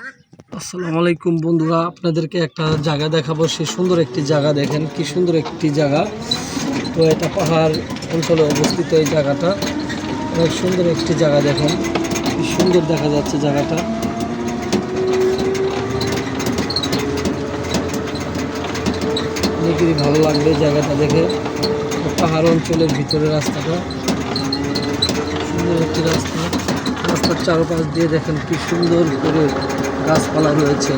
আসসালামু আলাইকুম বন্ধুরা, আপনাদেরকে একটা জায়গা দেখাবো। সে সুন্দর একটি জায়গা, দেখেন কি সুন্দর একটি জায়গা। তো এটা পাহাড় অঞ্চলে অবস্থিত। এই জায়গাটা অনেক সুন্দর একটি জায়গা, দেখেন কি সুন্দর দেখা যাচ্ছে জায়গাটা। অনেকেরই ভালো লাগবে জায়গাটা দেখে। পাহাড় অঞ্চলের ভিতরে রাস্তাটা সুন্দর একটি রাস্তা। রাস্তার চারপাশ দিয়ে দেখেন কি সুন্দর করে গাছপালা রয়েছে।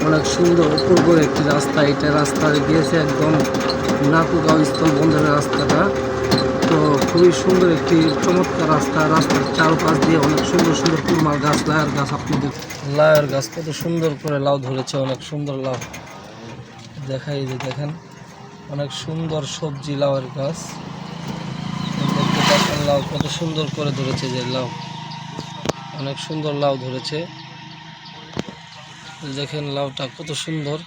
অনেক সুন্দর অপূর্ব একটি রাস্তা। এটা রাস্তা গিয়েছে একদম নাকুগাঁও স্থলবন্দরের রাস্তাটা। তো খুবই সুন্দর একটি চমৎকার রাস্তা। রাস্তার চারপাশ দিয়ে অনেক সুন্দর সুন্দর কুরমার গাছ, লাউয়ের গাছ। আপনাদের লাউয়ের গাছ কত সুন্দর করে লাউ ধরেছে, অনেক সুন্দর লাউ দেখাই যে দেখেন অনেক সুন্দর সবজি লাউয়ের গাছ। দেখতে পাচ্ছেন লাউ কত সুন্দর করে ধরেছে, যে লাউ অনেক সুন্দর লাউ ধরেছে। দেখেন লাউটা কত সুন্দর।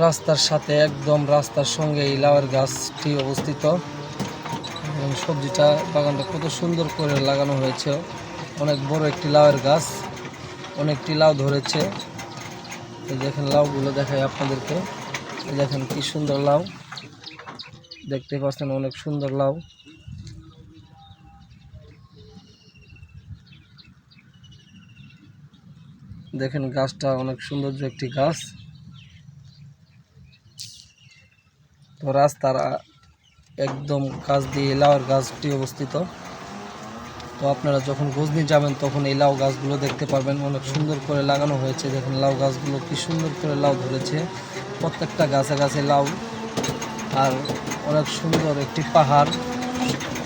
রাস্তার সাথে একদম রাস্তার সঙ্গে এই লাউয়ের গাছটি অবস্থিত। এবং সবজিটা বাগানটা কত সুন্দর করে লাগানো হয়েছে। অনেক বড় একটি লাউয়ের গাছ, অনেকটি লাউ ধরেছে। দেখেন লাউগুলো দেখাই আপনাদেরকে। দেখেন কি সুন্দর লাউ, দেখতে পাচ্ছেন অনেক সুন্দর লাউ। দেখেন গাছটা অনেক সৌন্দর্য একটি গাছ। তো রাস্তার একদম কাছ দিয়ে লাউয়ের গাছটি অবস্থিত। তো আপনারা যখন গজনি যাবেন তখন এই লাউ গাছগুলো দেখতে পারবেন। অনেক সুন্দর করে লাগানো হয়েছে। দেখেন লাউ গাছগুলো কি সুন্দর করে লাউ ধরেছে, প্রত্যেকটা গাছে গাছে লাউ। আর অনেক সুন্দর একটি পাহাড়,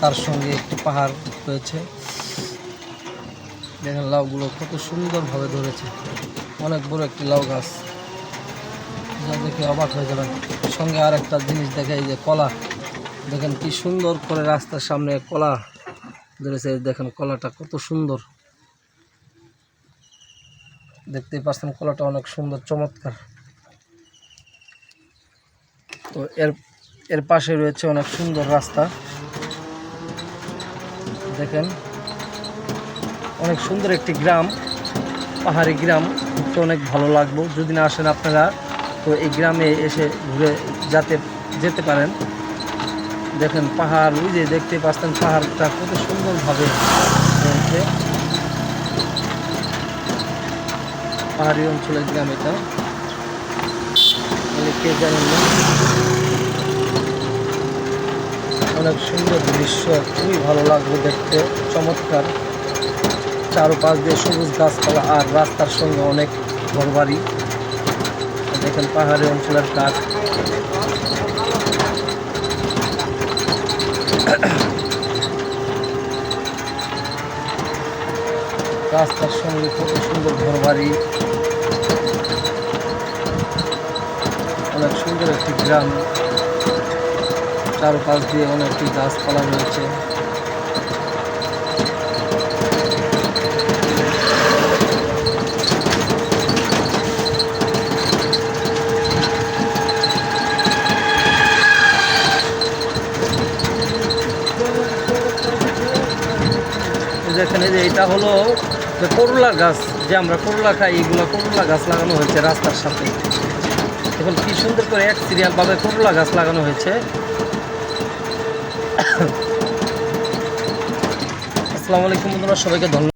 তার সঙ্গে একটি পাহাড় রয়েছে। দেখেন লাউগুলো কত সুন্দরভাবে ধরেছে। অনেক বড় একটি লাউ গাছ, যা দেখে অবাক হয়ে যাবেন। সঙ্গে আর একটা জিনিস দেখাই, যে কলা। দেখেন কি সুন্দর করে রাস্তার সামনে কলা ধরেছে। দেখেন কলাটা কত সুন্দর, দেখতেই পাচ্ছেন কলাটা অনেক সুন্দর চমৎকার। তো এর পাশে রয়েছে অনেক সুন্দর রাস্তা। দেখেন অনেক সুন্দর একটি গ্রাম, পাহাড়ি গ্রাম। তো অনেক ভালো লাগবে যদি না আসেন আপনারা। তো এই গ্রামে এসে ঘুরে যেতে পারেন। দেখেন পাহাড়, ওই যে দেখতে পাচ্ছেন পাহাড়টা কত সুন্দরভাবে রয়েছে। পাহাড়ি অঞ্চলের গ্রাম এটা, কে জানেন না। অনেক সুন্দর দৃশ্য, খুবই ভালো লাগবে দেখতে, চমৎকার। চারপাশ দিয়ে সবুজ গাছপালা আর রাস্তার সঙ্গে অনেক ঘরবাড়ি। দেখেন পাহাড়ি অঞ্চলের কাঠ। রাস্তার সঙ্গে কত সুন্দর ঘরবাড়ি। অনেক সুন্দর একটি গ্রাম, চারপাশ দিয়ে অনেকটি গাছপালা রয়েছে। দেখেন এই যে এটা হলো যে করলা গাছ, যে আমরা করলা খাই, এইগুলো করলা গাছ লাগানো হয়েছে রাস্তার সাথে। এখন কি সুন্দর করে এক সিরিয়ালভাবে করলা গাছ লাগানো হয়েছে। আসসালামু আলাইকুম বন্ধুরা, সবাইকে ধন্যবাদ।